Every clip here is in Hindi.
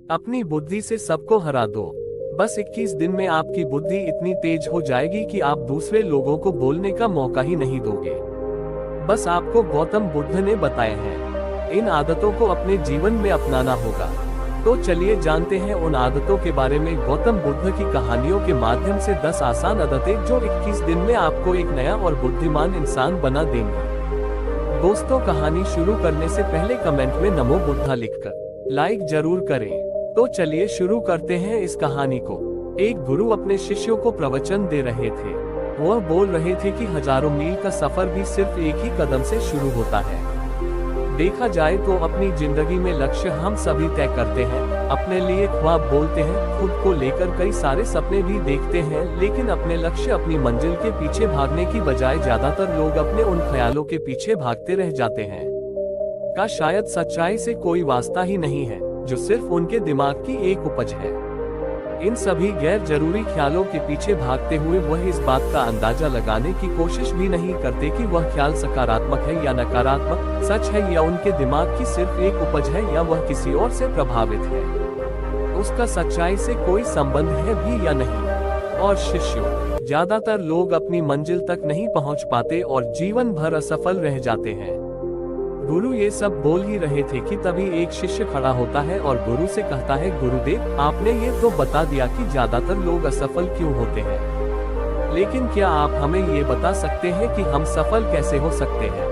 अपनी बुद्धि से सबको हरा दो। बस 21 दिन में आपकी बुद्धि इतनी तेज हो जाएगी कि आप दूसरे लोगों को बोलने का मौका ही नहीं दोगे। बस आपको गौतम बुद्ध ने बताए हैं। इन आदतों को अपने जीवन में अपनाना होगा। तो चलिए जानते हैं उन आदतों के बारे में गौतम बुद्ध की कहानियों के माध्यम से 10 आसान आदतें जो 21 दिन में आपको एक नया और बुद्धिमान इंसान बना देंगी। दोस्तों, कहानी शुरू करने से पहले कमेंट में नमो बुद्धा लिखकर लाइक जरूर करें। तो चलिए शुरू करते हैं इस कहानी को। एक गुरु अपने शिष्यों को प्रवचन दे रहे थे। वह बोल रहे थे कि हजारों मील का सफर भी सिर्फ एक ही कदम से शुरू होता है। देखा जाए तो अपनी जिंदगी में लक्ष्य हम सभी तय करते हैं, अपने लिए ख्वाब बोलते हैं, खुद को लेकर कई सारे सपने भी देखते हैं, लेकिन अपने लक्ष्य अपनी मंजिल के पीछे भागने की बजाय ज्यादातर लोग अपने उन ख्यालों के पीछे भागते रह जाते हैं। का शायद सच्चाई से कोई वास्ता ही नहीं है, जो सिर्फ उनके दिमाग की एक उपज है। इन सभी गैर जरूरी ख्यालों के पीछे भागते हुए वह इस बात का अंदाजा लगाने की कोशिश भी नहीं करते कि वह ख्याल सकारात्मक है या नकारात्मक, सच है या उनके दिमाग की सिर्फ एक उपज है या वह किसी और से प्रभावित है। उसका सच्चाई से कोई संबंध है भी या नहीं। और शिष्यों, ज्यादातर लोग अपनी मंजिल तक नहीं पहुंच पाते और जीवन भर असफल रह जाते हैं। गुरु ये सब बोल ही रहे थे कि तभी एक शिष्य खड़ा होता है और गुरु से कहता है, गुरुदेव, आपने ये तो बता दिया कि ज्यादातर लोग असफल क्यों होते हैं, लेकिन क्या आप हमें ये बता सकते हैं कि हम सफल कैसे हो सकते हैं?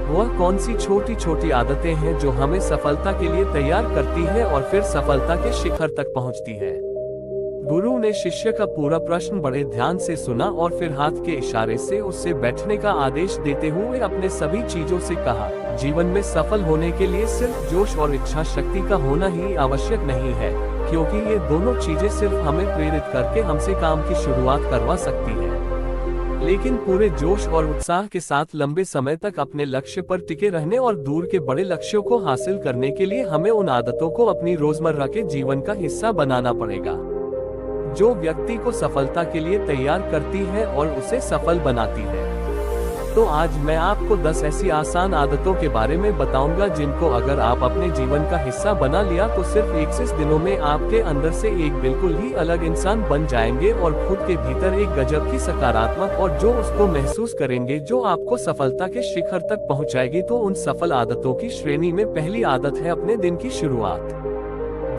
वह कौन सी छोटी छोटी आदतें हैं जो हमें सफलता के लिए तैयार करती है और फिर सफलता के शिखर तक पहुंचती है? गुरु ने शिष्य का पूरा प्रश्न बड़े ध्यान से सुना और फिर हाथ के इशारे से उससे बैठने का आदेश देते हुए अपने सभी चीजों से कहा, जीवन में सफल होने के लिए सिर्फ जोश और इच्छा शक्ति का होना ही आवश्यक नहीं है, क्योंकि ये दोनों चीजें सिर्फ हमें प्रेरित करके हमसे काम की शुरुआत करवा सकती है। लेकिन पूरे जोश और उत्साह के साथ लंबे समय तक अपने लक्ष्य पर टिके रहने और दूर के बड़े लक्ष्यों को हासिल करने के लिए हमें उन आदतों को अपनी रोजमर्रा के जीवन का हिस्सा बनाना पड़ेगा, जो व्यक्ति को सफलता के लिए तैयार करती है और उसे सफल बनाती है। तो आज मैं आपको 10 ऐसी आसान आदतों के बारे में बताऊंगा जिनको अगर आप अपने जीवन का हिस्सा बना लिया तो सिर्फ 21 दिनों में आपके अंदर से एक बिल्कुल ही अलग इंसान बन जाएंगे और खुद के भीतर एक गजब की सकारात्मक और जो उसको महसूस करेंगे जो आपको सफलता के शिखर तक पहुंचाएगी। तो उन सफल आदतों की श्रेणी में पहली आदत है अपने दिन की शुरुआत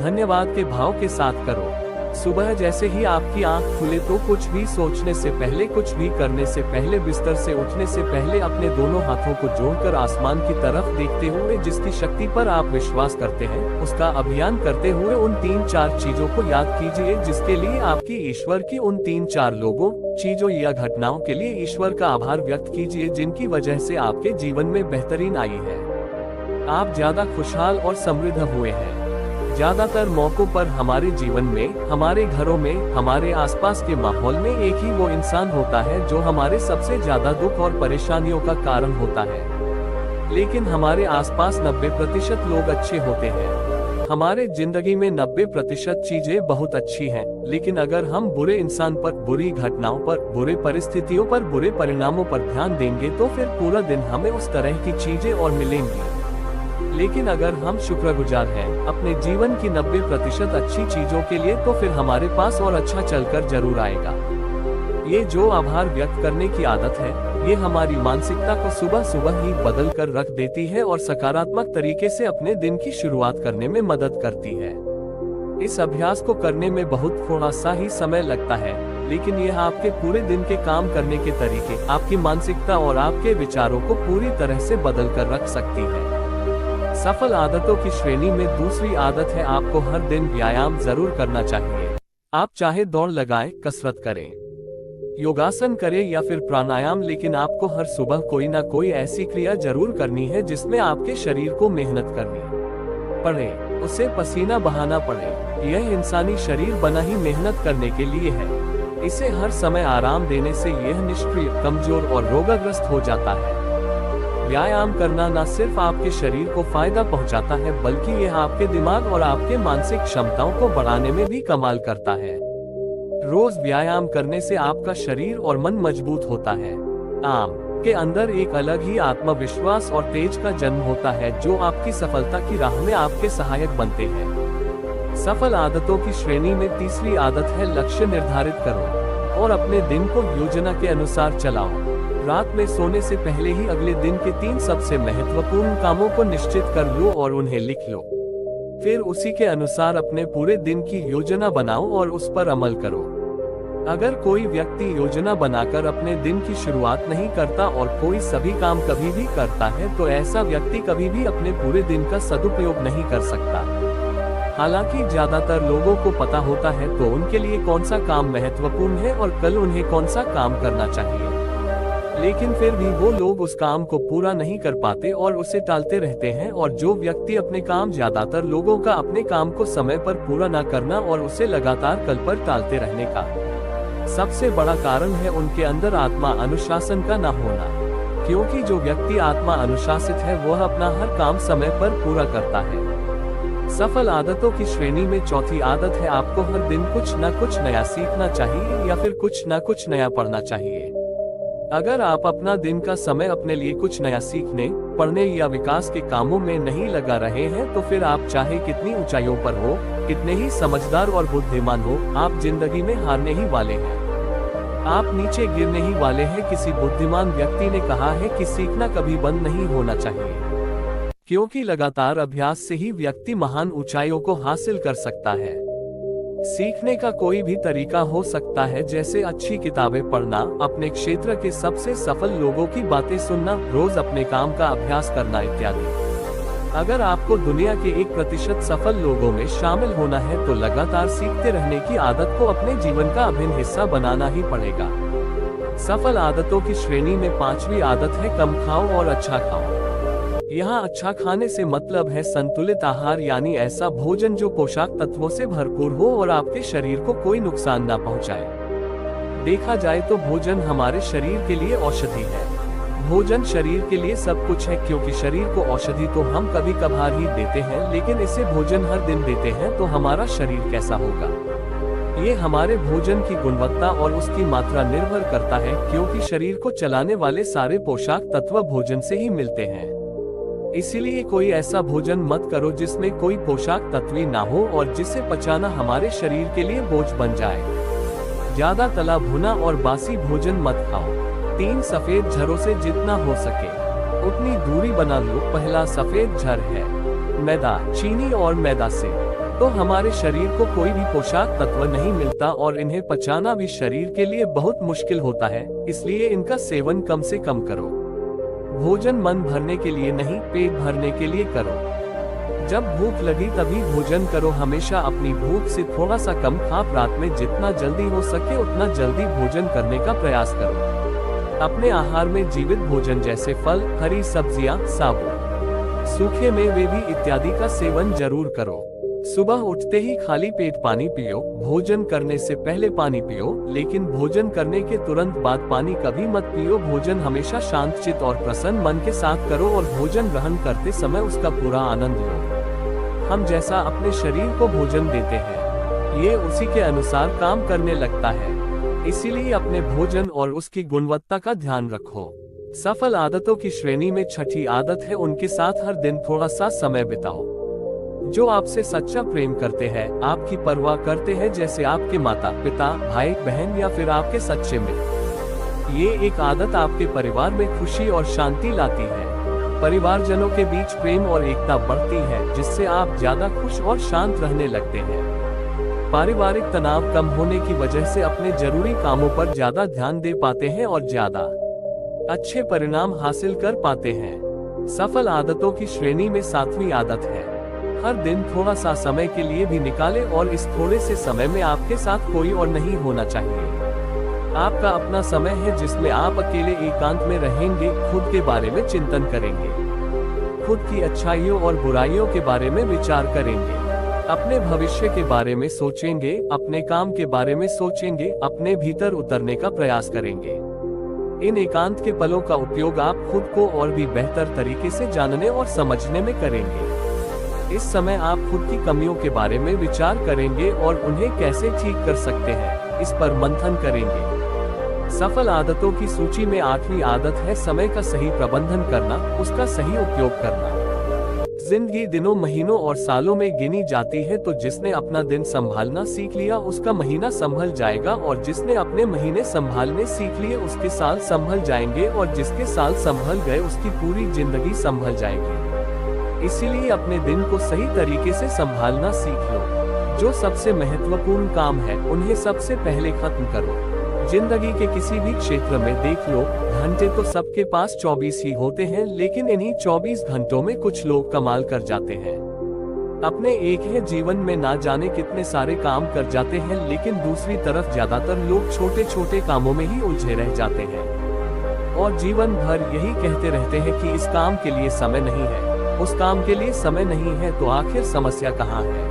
धन्यवाद के भाव के साथ करो। सुबह जैसे ही आपकी आंख खुले तो कुछ भी सोचने से पहले, कुछ भी करने से पहले, बिस्तर से उठने से पहले अपने दोनों हाथों को जोड़कर आसमान की तरफ देखते हुए जिसकी शक्ति पर आप विश्वास करते हैं, उसका अभियान करते हुए उन 3-4 चीजों को याद कीजिए जिसके लिए आपकी ईश्वर की उन 3-4 लोगों, चीजों या घटनाओं के लिए ईश्वर का आभार व्यक्त कीजिए जिनकी वजह से आपके जीवन में बेहतरीन आई है। आप ज्यादा खुशहाल और समृद्ध हुए हैं। ज्यादातर मौकों पर हमारे जीवन में, हमारे घरों में, हमारे आसपास के माहौल में एक ही वो इंसान होता है जो हमारे सबसे ज्यादा दुख और परेशानियों का कारण होता है। लेकिन हमारे आसपास 90% लोग अच्छे होते हैं। हमारे जिंदगी में 90% चीजें बहुत अच्छी हैं, लेकिन अगर हम बुरे इंसान पर, बुरी घटनाओं पर, बुरे परिस्थितियों पर, बुरे परिणामों पर ध्यान देंगे तो फिर पूरा दिन हमें उस तरह की चीजें और मिलेंगी। लेकिन अगर हम शुक्रगुजार हैं अपने जीवन की 90% अच्छी चीजों के लिए तो फिर हमारे पास और अच्छा चलकर जरूर आएगा। ये जो आभार व्यक्त करने की आदत है, ये हमारी मानसिकता को सुबह सुबह ही बदल कर रख देती है और सकारात्मक तरीके से अपने दिन की शुरुआत करने में मदद करती है। इस अभ्यास को करने में बहुत थोड़ा सा ही समय लगता है, लेकिन यह आपके पूरे दिन के काम करने के तरीके, आपकी मानसिकता और आपके विचारों को पूरी तरह से बदल कर रख सकती है। सफल आदतों की श्रेणी में दूसरी आदत है आपको हर दिन व्यायाम जरूर करना चाहिए। आप चाहे दौड़ लगाएं, कसरत करें, योगासन करें या फिर प्राणायाम, लेकिन आपको हर सुबह कोई ना कोई ऐसी क्रिया जरूर करनी है जिसमें आपके शरीर को मेहनत करनी पड़े, उसे पसीना बहाना पड़े। यह इंसानी शरीर बना ही मेहनत करने के लिए है। इसे हर समय आराम देने से यह निष्क्रिय, कमजोर और रोगाग्रस्त हो जाता है। व्यायाम करना न सिर्फ आपके शरीर को फायदा पहुंचाता है, बल्कि यह आपके दिमाग और आपके मानसिक क्षमताओं को बढ़ाने में भी कमाल करता है। रोज व्यायाम करने से आपका शरीर और मन मजबूत होता है। के अंदर एक अलग ही आत्मविश्वास और तेज का जन्म होता है जो आपकी सफलता की राह में आपके सहायक बनते हैं। सफल आदतों की श्रेणी में तीसरी आदत है लक्ष्य निर्धारित करो और अपने दिन को योजना के अनुसार चलाओ। रात में सोने से पहले ही अगले दिन के 3 सबसे महत्वपूर्ण कामों को निश्चित कर लो और उन्हें लिख लो। फिर उसी के अनुसार अपने पूरे दिन की योजना बनाओ और उस पर अमल करो। अगर कोई व्यक्ति योजना बनाकर अपने दिन की शुरुआत नहीं करता और कोई सभी काम कभी भी करता है तो ऐसा व्यक्ति कभी भी अपने पूरे दिन का सदुपयोग नहीं कर सकता। हालांकि ज्यादातर लोगों को पता होता है तो उनके लिए कौन सा काम महत्वपूर्ण है और कल उन्हें कौन सा काम करना चाहिए, लेकिन फिर भी वो लोग उस काम को पूरा नहीं कर पाते और उसे टालते रहते हैं। और जो व्यक्ति अपने काम ज्यादातर लोगों का अपने काम को समय पर पूरा न करना और उसे लगातार कल पर टालते रहने का सबसे बड़ा कारण है उनके अंदर आत्मा अनुशासन का न होना, क्योंकि जो व्यक्ति आत्मा अनुशासित है वह अपना हर काम समय पर पूरा करता है। सफल आदतों की श्रेणी में चौथी आदत है आपको हर दिन कुछ न कुछ नया सीखना चाहिए या फिर कुछ न कुछ नया पढ़ना चाहिए। अगर आप अपना दिन का समय अपने लिए कुछ नया सीखने, पढ़ने या विकास के कामों में नहीं लगा रहे हैं तो फिर आप चाहे कितनी ऊंचाइयों पर हो, कितने ही समझदार और बुद्धिमान हो, आप जिंदगी में हारने ही वाले हैं। आप नीचे गिरने ही वाले हैं। किसी बुद्धिमान व्यक्ति ने कहा है कि सीखना कभी बंद नहीं होना चाहिए, क्योंकि लगातार अभ्यास से ही व्यक्ति महान ऊंचाइयों को हासिल कर सकता है। सीखने का कोई भी तरीका हो सकता है, जैसे अच्छी किताबें पढ़ना, अपने क्षेत्र के सबसे सफल लोगों की बातें सुनना, रोज अपने काम का अभ्यास करना इत्यादि। अगर आपको दुनिया के 1% सफल लोगों में शामिल होना है तो लगातार सीखते रहने की आदत को अपने जीवन का अभिन्न हिस्सा बनाना ही पड़ेगा। सफल आदतों की श्रेणी में 5वीं आदत है कम खाओ और अच्छा खाओ। यहाँ अच्छा खाने से मतलब है संतुलित आहार, यानी ऐसा भोजन जो पोषक तत्वों से भरपूर हो और आपके शरीर को कोई नुकसान ना पहुँचाए। देखा जाए तो भोजन हमारे शरीर के लिए औषधि है। भोजन शरीर के लिए सब कुछ है, क्योंकि शरीर को औषधि तो हम कभी कभार ही देते हैं, लेकिन इसे भोजन हर दिन देते हैं तो हमारा शरीर कैसा होगा। ये हमारे भोजन की गुणवत्ता और उसकी मात्रा निर्भर करता है, क्योंकि शरीर को चलाने वाले सारे पोषक तत्व भोजन से ही मिलते हैं। इसीलिए कोई ऐसा भोजन मत करो जिसमें कोई पोषक तत्व ना हो और जिसे पचाना हमारे शरीर के लिए बोझ बन जाए। ज्यादा तला भुना और बासी भोजन मत खाओ। 3 सफेद झरों से जितना हो सके उतनी दूरी बना लो। पहला सफेद झर है मैदा, चीनी और मैदा से तो हमारे शरीर को कोई भी पोषक तत्व नहीं मिलता और इन्हें पचाना भी शरीर के लिए बहुत मुश्किल होता है, इसलिए इनका सेवन कम से कम करो। भोजन मन भरने के लिए नहीं, पेट भरने के लिए करो। जब भूख लगी तभी भोजन करो। हमेशा अपनी भूख से थोड़ा सा कम खाओ। रात में जितना जल्दी हो सके उतना जल्दी भोजन करने का प्रयास करो। अपने आहार में जीवित भोजन जैसे फल, हरी सब्जियां, साबुत, सूखे मेवे भी इत्यादि का सेवन जरूर करो। सुबह उठते ही खाली पेट पानी पियो। भोजन करने से पहले पानी पियो, लेकिन भोजन करने के तुरंत बाद पानी कभी मत पियो। भोजन हमेशा शांत चित्त और प्रसन्न मन के साथ करो और भोजन ग्रहण करते समय उसका पूरा आनंद लो। हम जैसा अपने शरीर को भोजन देते हैं, ये उसी के अनुसार काम करने लगता है। इसीलिए अपने भोजन और उसकी गुणवत्ता का ध्यान रखो। सफल आदतों की श्रेणी में छठी आदत है उनके साथ हर दिन थोड़ा सा समय बिताओ। जो आपसे सच्चा प्रेम करते हैं, आपकी परवाह करते हैं, जैसे आपके माता पिता, भाई बहन या फिर आपके सच्चे मित्र। ये एक आदत आपके परिवार में खुशी और शांति लाती है। परिवारजनों के बीच प्रेम और एकता बढ़ती है, जिससे आप ज्यादा खुश और शांत रहने लगते हैं। पारिवारिक तनाव कम होने की वजह से अपने जरूरी कामों पर ज्यादा ध्यान दे पाते हैं और ज्यादा अच्छे परिणाम हासिल कर पाते हैं। सफल आदतों की श्रेणी में 7वीं आदत है हर दिन थोड़ा सा समय के लिए भी निकालें और इस थोड़े से समय में आपके साथ कोई और नहीं होना चाहिए। आपका अपना समय है जिसमें आप अकेले एकांत में रहेंगे, खुद के बारे में चिंतन करेंगे, खुद की अच्छाइयों और बुराइयों के बारे में विचार करेंगे, अपने भविष्य के बारे में सोचेंगे, अपने काम के बारे में सोचेंगे, अपने भीतर उतरने का प्रयास करेंगे। इन एकांत के पलों का उपयोग आप खुद को और भी बेहतर तरीके से जानने और समझने में करेंगे। इस समय आप खुद की कमियों के बारे में विचार करेंगे और उन्हें कैसे ठीक कर सकते हैं, इस पर मंथन करेंगे। सफल आदतों की सूची में 8वीं आदत है समय का सही प्रबंधन करना, उसका सही उपयोग करना। जिंदगी दिनों, महीनों और सालों में गिनी जाती है, तो जिसने अपना दिन संभालना सीख लिया उसका महीना संभल जाएगा, और जिसने अपने महीने संभालने सीख लिए उसके साल संभल जाएंगे, और जिसके साल संभल गए उसकी पूरी जिंदगी संभल जाएगी। इसीलिए अपने दिन को सही तरीके से संभालना सीख लो। जो सबसे महत्वपूर्ण काम है उन्हें सबसे पहले खत्म करो। जिंदगी के किसी भी क्षेत्र में देख लो, घंटे तो सबके पास 24 ही होते हैं, लेकिन इन्हीं 24 घंटों में कुछ लोग कमाल कर जाते हैं। अपने एक ही जीवन में ना जाने कितने सारे काम कर जाते हैं, लेकिन दूसरी तरफ ज्यादातर लोग छोटे छोटे कामों में ही उलझे रह जाते हैं और जीवन भर यही कहते रहते हैं कि इस काम के लिए समय नहीं है, उस काम के लिए समय नहीं है। तो आखिर समस्या कहाँ है?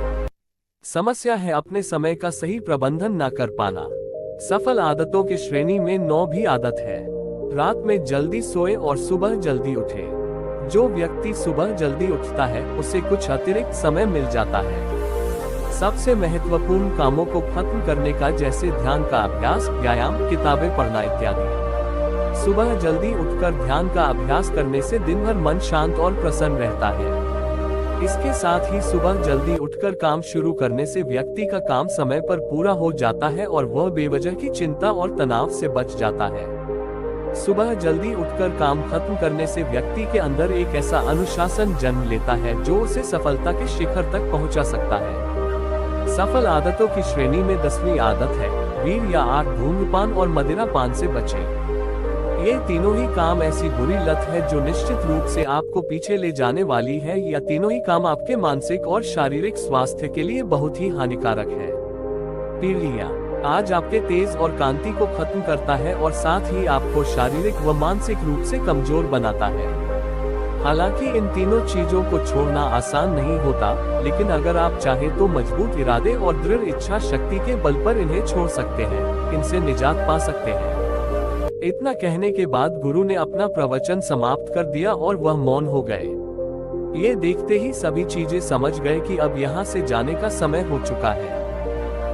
समस्या है अपने समय का सही प्रबंधन ना कर पाना। सफल आदतों की श्रेणी में 9 भी आदत है। रात में जल्दी सोए और सुबह जल्दी उठे। जो व्यक्ति सुबह जल्दी उठता है उसे कुछ अतिरिक्त समय मिल जाता है सबसे महत्वपूर्ण कामों को खत्म करने का, जैसे ध्यान का अभ्यास, व्यायाम, किताबें पढ़ना इत्यादि। सुबह जल्दी उठकर ध्यान का अभ्यास करने से दिन भर मन शांत और प्रसन्न रहता है। इसके साथ ही सुबह जल्दी उठकर काम शुरू करने से व्यक्ति का काम समय पर पूरा हो जाता है और वह बेवजह की चिंता और तनाव से बच जाता है। सुबह जल्दी उठकर काम खत्म करने से व्यक्ति के अंदर एक ऐसा अनुशासन जन्म लेता है जो उसे सफलता के शिखर तक पहुंचा सकता है। सफल आदतों की श्रेणी में 10वीं आदत है, वीर या 8 धूम्रपान और मदिरा पान से बचें। ये तीनों ही काम ऐसी बुरी लत है जो निश्चित रूप से आपको पीछे ले जाने वाली है। या तीनों ही काम आपके मानसिक और शारीरिक स्वास्थ्य के लिए बहुत ही हानिकारक है। पीलिया आज आपके तेज और कांति को खत्म करता है और साथ ही आपको शारीरिक व मानसिक रूप से कमजोर बनाता है। हालांकि इन तीनों चीजों को छोड़ना आसान नहीं होता, लेकिन अगर आप चाहे तो मजबूत इरादे और दृढ़ इच्छा शक्ति के बल पर इन्हें छोड़ सकते हैं, इनसे निजात पा सकते हैं। इतना कहने के बाद गुरु ने अपना प्रवचन समाप्त कर दिया और वह मौन हो गए। ये देखते ही सभी चीजें समझ गए कि अब यहाँ से जाने का समय हो चुका है।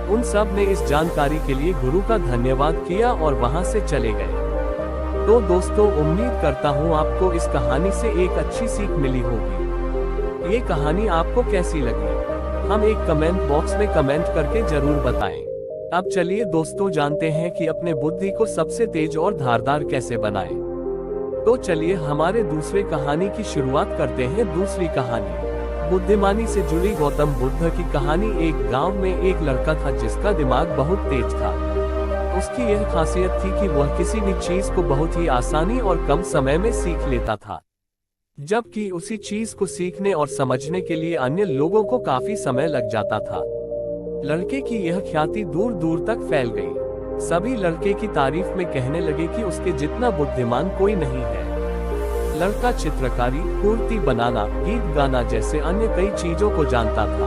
उन सब ने इस जानकारी के लिए गुरु का धन्यवाद किया और वहाँ से चले गए। तो दोस्तों, उम्मीद करता हूँ आपको इस कहानी से एक अच्छी सीख मिली होगी। ये कहानी आपको कैसी लगी? हम एक कमेंट बॉक्स में कमेंट करके जरूर बताएं। अब चलिए दोस्तों, जानते हैं कि अपने बुद्धि को सबसे तेज और धारदार कैसे बनाएं। तो चलिए हमारे दूसरे कहानी की शुरुआत करते हैं। दूसरी कहानी बुद्धिमानी से जुड़ी गौतम बुद्ध की कहानी। एक गांव में एक लड़का था जिसका दिमाग बहुत तेज था। उसकी यह खासियत थी कि वह किसी भी चीज को बहुत ही आसानी और कम समय में सीख लेता था, जबकि उसी चीज को सीखने और समझने के लिए अन्य लोगों को काफी समय लग जाता था। लड़के की यह ख्याति दूर दूर तक फैल गई। सभी लड़के की तारीफ में कहने लगे कि उसके जितना बुद्धिमान कोई नहीं है। लड़का चित्रकारी, मूर्ति बनाना, गीत गाना जैसे अन्य कई चीजों को जानता था।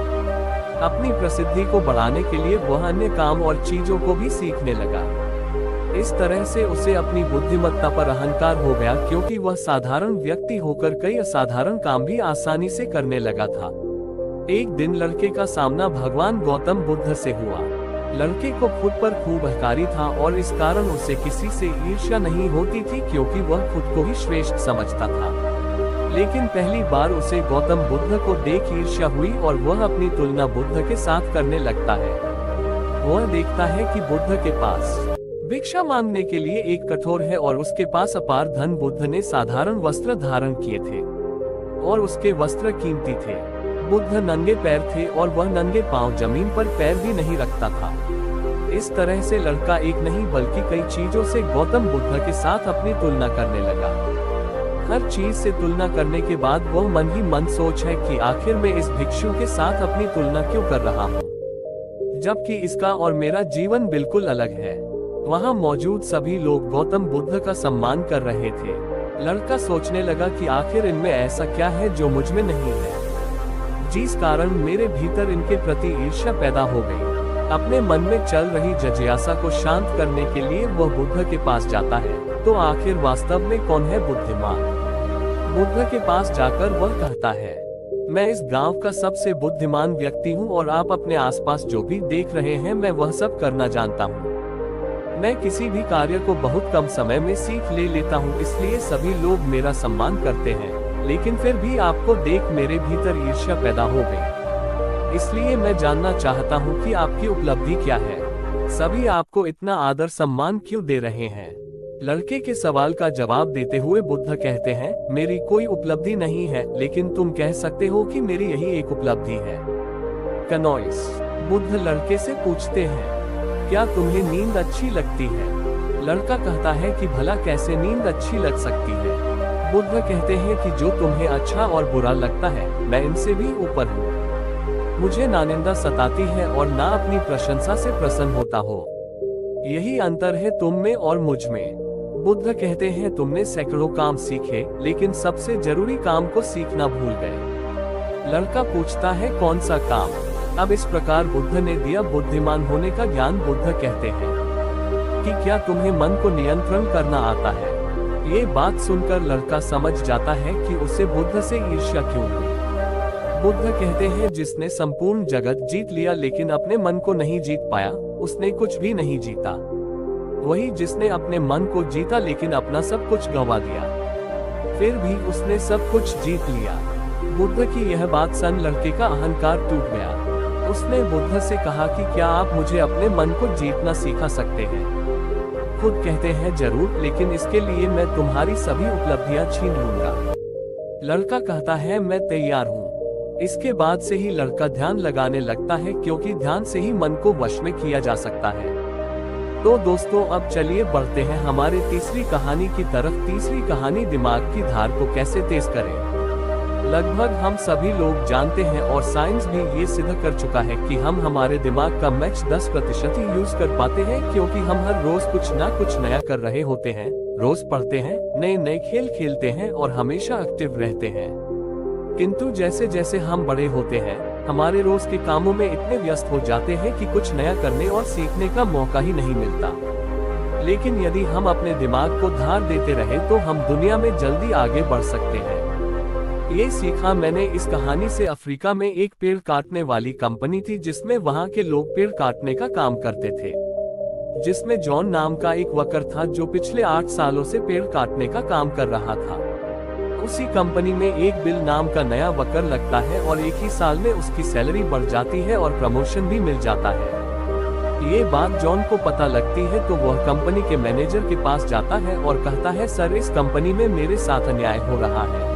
अपनी प्रसिद्धि को बढ़ाने के लिए वह अन्य काम और चीजों को भी सीखने लगा। इस तरह से उसे अपनी बुद्धिमत्ता पर अहंकार हो गया, क्योंकि वह साधारण व्यक्ति होकर कई असाधारण काम भी आसानी से करने लगा था। एक दिन लड़के का सामना भगवान गौतम बुद्ध से हुआ। लड़के को खुद पर खूब अहंकारी था और इस कारण उसे किसी से ईर्ष्या नहीं होती थी, क्योंकि वह खुद को ही श्रेष्ठ समझता था। लेकिन पहली बार उसे गौतम बुद्ध को देख ईर्ष्या हुई और वह अपनी तुलना बुद्ध के साथ करने लगता है। वह देखता है कि बुद्ध के पास भिक्षा मांगने के लिए एक कठोर है और उसके पास अपार धन। बुद्ध ने साधारण वस्त्र धारण किए थे और उसके वस्त्र कीमती थे। बुद्ध नंगे पैर थे और वह नंगे पांव जमीन पर पैर भी नहीं रखता था। इस तरह से लड़का एक नहीं बल्कि कई चीजों से गौतम बुद्ध के साथ अपनी तुलना करने लगा। हर चीज से तुलना करने के बाद वह मन ही मन सोच है कि आखिर मैं इस भिक्षु के साथ अपनी तुलना क्यों कर रहा हूँ, जबकि इसका और मेरा जीवन बिल्कुल अलग है। वहाँ मौजूद सभी लोग गौतम बुद्ध का सम्मान कर रहे थे। लड़का सोचने लगा कि आखिर इनमें ऐसा क्या है जो मुझ में नहीं है, जिस कारण मेरे भीतर इनके प्रति ईर्ष्या पैदा हो गई। अपने मन में चल रही जिज्ञासा को शांत करने के लिए वह बुद्ध के पास जाता है। तो आखिर वास्तव में कौन है बुद्धिमान? बुद्ध के पास जाकर वह कहता है, मैं इस गांव का सबसे बुद्धिमान व्यक्ति हूँ और आप अपने आसपास जो भी देख रहे हैं मैं वह सब करना जानता हूँ। मैं किसी भी कार्य को बहुत कम समय में सीख ले लेता हूँ, इसलिए सभी लोग मेरा सम्मान करते हैं। लेकिन फिर भी आपको देख मेरे भीतर ईर्ष्या पैदा हो गई। इसलिए मैं जानना चाहता हूँ कि आपकी उपलब्धि क्या है। सभी आपको इतना आदर सम्मान क्यों दे रहे हैं? लड़के के सवाल का जवाब देते हुए बुद्ध कहते हैं, मेरी कोई उपलब्धि नहीं है, लेकिन तुम कह सकते हो कि मेरी यही एक उपलब्धि है। कनोइस। बुद्ध लड़के से पूछते हैं, क्या तुम्हें नींद अच्छी लगती है? लड़का कहता है कि भला कैसे नींद अच्छी लग सकती है? बुद्ध कहते हैं कि जो तुम्हें अच्छा और बुरा लगता है, मैं इनसे भी ऊपर हूँ। मुझे ना निंदा सताती है और ना अपनी प्रशंसा से प्रसन्न होता हो। यही अंतर है तुम में और मुझ में। बुद्ध कहते हैं, तुमने सैकड़ों काम सीखे, लेकिन सबसे जरूरी काम को सीखना भूल गए। लड़का पूछता है, कौन सा काम? अब इस प्रकार बुद्ध ने दिया बुद्धिमान होने का ज्ञान। बुद्ध कहते हैं कि क्या तुम्हें मन को नियंत्रण करना आता है? ये बात सुनकर लड़का समझ जाता है कि उसे बुद्ध से ईर्ष्या क्यों हुई। बुद्ध कहते हैं, जिसने संपूर्ण जगत जीत लिया लेकिन अपने मन को नहीं जीत पाया, उसने कुछ भी नहीं जीता। वही जिसने अपने मन को जीता लेकिन अपना सब कुछ गंवा दिया, फिर भी उसने सब कुछ जीत लिया। बुद्ध की यह बात सुन लड़के का अहंकार टूट गया। उसने बुद्ध से कहा कि क्या आप मुझे अपने मन को जीतना सिखा सकते हैं? खुद कहते हैं, जरूर, लेकिन इसके लिए मैं तुम्हारी सभी उपलब्धियां छीन लूंगा। लड़का कहता है, मैं तैयार हूँ। इसके बाद से ही लड़का ध्यान लगाने लगता है, क्योंकि ध्यान से ही मन को वश में किया जा सकता है। तो दोस्तों, अब चलिए बढ़ते हैं हमारे तीसरी कहानी की तरफ। तीसरी कहानी, दिमाग की धार को कैसे तेज करें। लगभग हम सभी लोग जानते हैं और साइंस भी ये सिद्ध कर चुका है कि हम हमारे दिमाग का मैक्स 10% ही यूज कर पाते हैं, क्योंकि हम हर रोज कुछ ना कुछ नया कर रहे होते हैं। रोज पढ़ते हैं, नए नए खेल खेलते हैं और हमेशा एक्टिव रहते हैं। किंतु जैसे जैसे हम बड़े होते हैं, हमारे रोज के कामों में इतने व्यस्त हो जाते हैं कि कुछ नया करने और सीखने का मौका ही नहीं मिलता। लेकिन यदि हम अपने दिमाग को धार देते रहे तो हम दुनिया में जल्दी आगे बढ़ सकते हैं। ये सीखा मैंने इस कहानी से। अफ्रीका में एक पेड़ काटने वाली कंपनी थी, जिसमें वहाँ के लोग पेड़ काटने का काम करते थे। जिसमें जॉन नाम का एक वर्कर था, जो पिछले 8 सालों से पेड़ काटने का काम कर रहा था। उसी कंपनी में एक बिल नाम का नया वर्कर लगता है और एक ही साल में उसकी सैलरी बढ़ जाती है और प्रमोशन भी मिल जाता है। ये बात जॉन को पता लगती है तो वह कंपनी के मैनेजर के पास जाता है और कहता है, सर, इस कंपनी में मेरे साथ अन्याय हो रहा है।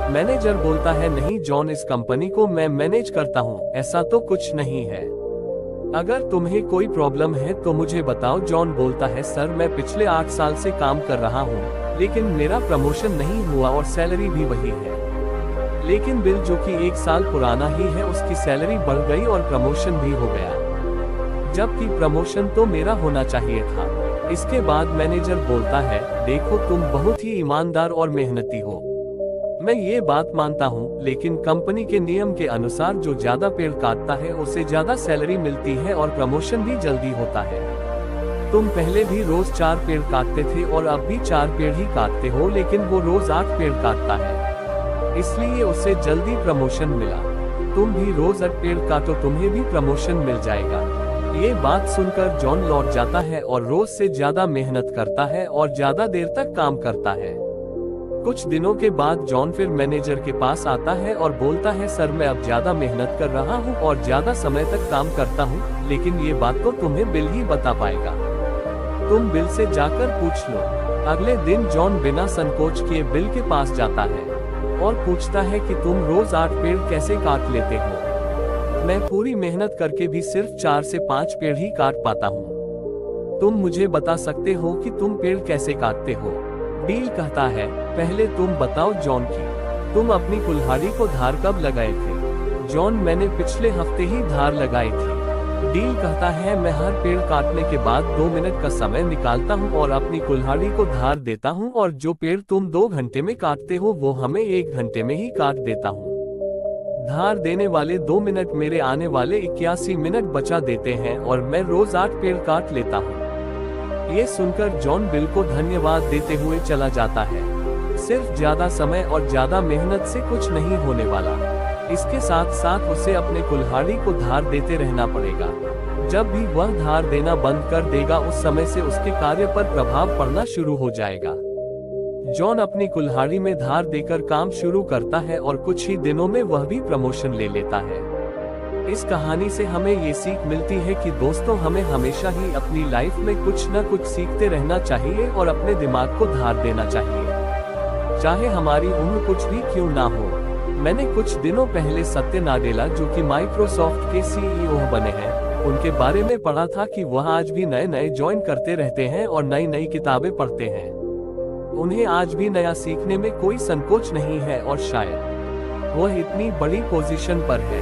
मैनेजर बोलता है, नहीं जॉन, इस कंपनी को मैं मैनेज करता हूँ, ऐसा तो कुछ नहीं है। अगर तुम्हें कोई प्रॉब्लम है तो मुझे बताओ। जॉन बोलता है, सर, मैं पिछले 8 साल से काम कर रहा हूँ, लेकिन मेरा प्रमोशन नहीं हुआ और सैलरी भी वही है। लेकिन बिल, जो कि 1 साल पुराना ही है, उसकी सैलरी बढ़ गई और प्रमोशन भी हो गया, जबकि प्रमोशन तो मेरा होना चाहिए था। इसके बाद मैनेजर बोलता है, देखो, तुम बहुत ही ईमानदार और मेहनती हो, मैं ये बात मानता हूँ, लेकिन कंपनी के नियम के अनुसार जो ज्यादा पेड़ काटता है उसे ज्यादा सैलरी मिलती है और प्रमोशन भी जल्दी होता है। तुम पहले भी रोज 4 पेड़ काटते थे और अब भी 4 पेड़ ही काटते हो, लेकिन वो रोज 8 पेड़ काटता है, इसलिए उसे जल्दी प्रमोशन मिला। तुम भी रोज 8 पेड़ काटो, तुम्हें भी प्रमोशन मिल जाएगा। ये बात सुनकर जॉन लौट जाता है और रोज से ज्यादा मेहनत करता है और ज्यादा देर तक काम करता है। कुछ दिनों के बाद जॉन फिर मैनेजर के पास आता है और बोलता है, सर, मैं अब ज्यादा मेहनत कर रहा हूँ और ज्यादा समय तक काम करता हूँ, लेकिन ये बात तो तुम्हें बिल ही बता पाएगा। तुम बिल से जाकर पूछ लो। अगले दिन जॉन बिना संकोच किए बिल के पास जाता है और पूछता है कि तुम रोज 8 पेड़ कैसे काट लेते हो? मैं पूरी मेहनत करके भी सिर्फ 4 से 5 पेड़ ही काट पाता हूँ। तुम मुझे बता सकते हो कि तुम पेड़ कैसे काटते हो? बिल कहता है, पहले तुम बताओ जॉन की, तुम अपनी कुल्हाड़ी को धार कब लगाए थे? जॉन, मैंने पिछले हफ्ते ही धार लगाई थी। डील कहता है, मैं हर पेड़ काटने के बाद 2 मिनट का समय निकालता हूँ और अपनी कुल्हाड़ी को धार देता हूँ, और जो पेड़ तुम 2 घंटे में काटते हो वो हमें 1 घंटे में ही काट देता हूँ। धार देने वाले 2 मिनट मेरे आने वाले 81 मिनट बचा देते हैं और मैं रोज 8 पेड़ काट लेता हूँ। ये सुनकर जॉन बिल को धन्यवाद देते हुए चला जाता है। सिर्फ ज्यादा समय और ज्यादा मेहनत से कुछ नहीं होने वाला, इसके साथ साथ उसे अपने कुल्हाड़ी को धार देते रहना पड़ेगा। जब भी वह धार देना बंद कर देगा, उस समय से उसके कार्य पर प्रभाव पड़ना शुरू हो जाएगा। जॉन अपनी कुल्हाड़ी में धार देकर काम शुरू करता है और कुछ ही दिनों में वह भी प्रमोशन ले लेता है। इस कहानी से हमें ये सीख मिलती है कि दोस्तों, हमें हमेशा ही अपनी लाइफ में कुछ न कुछ सीखते रहना चाहिए और अपने दिमाग को धार देना चाहिए, चाहे हमारी उम्र कुछ भी क्यों ना हो। मैंने कुछ दिनों पहले सत्य नाडेला, जो कि माइक्रोसॉफ्ट के सीईओ बने हैं, उनके बारे में पढ़ा था कि वह आज भी नए नए ज्वाइन करते रहते हैं और नई नई किताबें पढ़ते हैं। उन्हें आज भी नया सीखने में कोई संकोच नहीं है और शायद वह इतनी बड़ी पोजीशन पर है।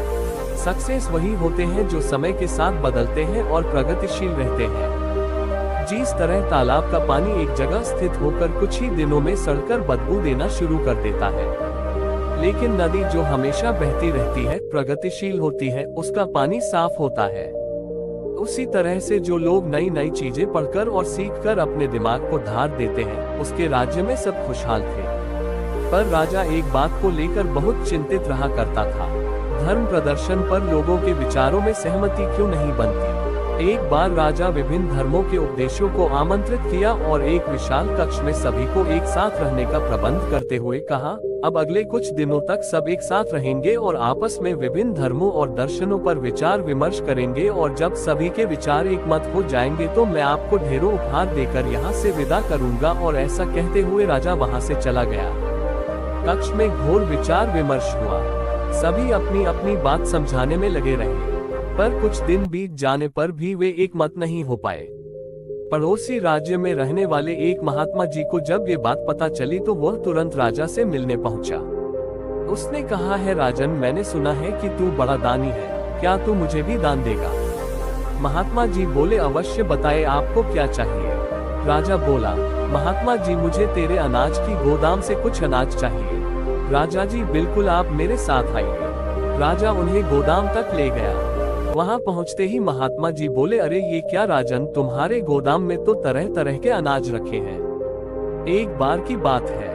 सक्सेस वही होते हैं जो समय के साथ बदलते हैं और प्रगतिशील रहते हैं। जिस तरह तालाब का पानी एक जगह स्थित होकर कुछ ही दिनों में सड़कर बदबू देना शुरू कर देता है, लेकिन नदी जो हमेशा बहती रहती है, प्रगतिशील होती है, उसका पानी साफ होता है। उसी तरह से जो लोग नई नई चीजें पढ़कर और सीखकर अपने दिमाग को धार देते हैं, उसके राज्य में सब खुशहाल थे। पर राजा एक बात को लेकर बहुत चिंतित रहा करता था। धर्म प्रदर्शन पर लोगों के विचारों में सहमति क्यों नहीं बनती। एक बार राजा विभिन्न धर्मों के उपदेशों को आमंत्रित किया और एक विशाल कक्ष में सभी को एक साथ रहने का प्रबंध करते हुए कहा, अब अगले कुछ दिनों तक सब एक साथ रहेंगे और आपस में विभिन्न धर्मों और दर्शनों पर विचार विमर्श करेंगे, और जब सभी के विचार एक मत हो जाएंगे तो मैं आपको ढेरों उपहार देकर यहाँ से विदा करूंगा। और ऐसा कहते हुए राजा वहाँ से चला गया। कक्ष में घोर विचार विमर्श हुआ। सभी अपनी अपनी बात समझाने में लगे रहे, पर कुछ दिन बीत जाने पर भी वे एक मत नहीं हो पाए। पड़ोसी राज्य में रहने वाले एक महात्मा जी को जब ये बात पता चली तो वह तुरंत राजा से मिलने पहुंचा। उसने कहा है, राजन, मैंने सुना है कि तू बड़ा दानी है, क्या तू मुझे भी दान देगा? महात्मा जी बोले, अवश्य, बताए आपको क्या चाहिए। राजा बोला, महात्मा जी, मुझे तेरे अनाज की गोदाम से कुछ अनाज चाहिए। राजा जी, बिल्कुल, आप मेरे साथ आइए। राजा उन्हें गोदाम तक ले गया। वहां पहुंचते ही महात्मा जी बोले, अरे ये क्या राजन, तुम्हारे गोदाम में तो तरह तरह के अनाज रखे हैं। एक बार की बात है,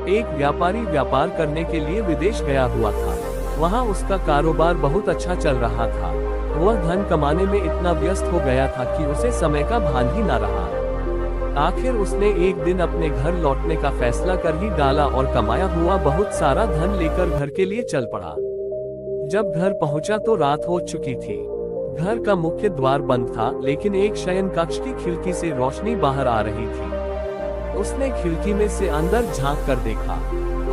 एक व्यापारी व्यापार करने के लिए विदेश गया हुआ था। वहां उसका कारोबार बहुत अच्छा चल रहा था। वह धन कमाने में इतना व्यस्त हो गया था कि उसे समय का भान ही न रहा। आखिर उसने एक दिन अपने घर लौटने का फैसला कर ही डाला और कमाया हुआ बहुत सारा धन लेकर घर के लिए चल पड़ा। जब घर पहुंचा तो रात हो चुकी थी। घर का मुख्य द्वार बंद था, लेकिन एक शयन कक्ष की खिड़की से रोशनी बाहर आ रही थी। उसने खिड़की में से अंदर झांक कर देखा।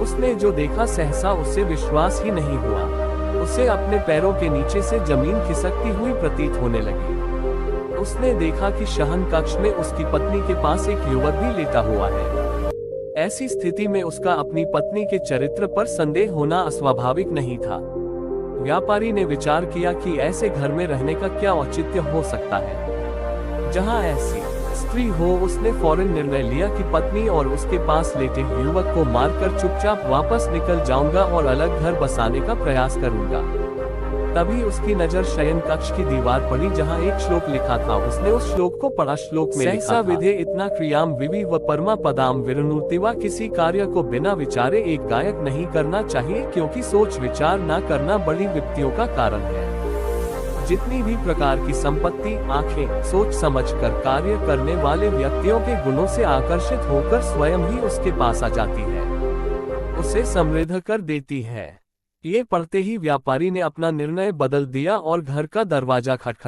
उसने जो देखा सहसा उससे विश्वास ही नहीं हुआ। उसे अपने पैरों के नीचे से जमीन खिसकती हुई प्रतीत होने लगी। उसने देखा कि शयन कक्ष में उसकी पत्नी के पास एक युवक भी लेटा हुआ है। ऐसी स्थिति में उसका अपनी पत्नी के चरित्र पर संदेह होना अस्वाभाविक नहीं था। व्यापारी ने विचार किया कि ऐसे घर में रहने का क्या औचित्य हो सकता है जहां ऐसी स्त्री हो। उसने फौरन निर्णय लिया कि पत्नी और उसके पास लेटे युवक को मारकर चुपचाप वापस निकल जाऊंगा और अलग घर बसाने का प्रयास करूंगा। तभी उसकी नजर शयन कक्ष की दीवार पड़ी जहां एक श्लोक लिखा था। उसने उस श्लोक को पढ़ा। श्लोक में लिखा था, विधे इतना क्रियाम विवि व परमा पदाम विरनुतिवा। किसी कार्य को बिना विचारे एक गायक नहीं करना चाहिए, क्योंकि सोच विचार न करना बड़ी विपत्तियों का कारण है। जितनी भी प्रकार की संपत्ति आंखें सोच समझकर कार्य करने वाले व्यक्तियों के गुणों से आकर्षित होकर स्वयं ही उसके पास आ जाती है, उसे समृद्ध कर देती है। ये पढ़ते ही व्यापारी ने अपना निर्णय बदल दिया और घर का दरवाजा खटखटाया।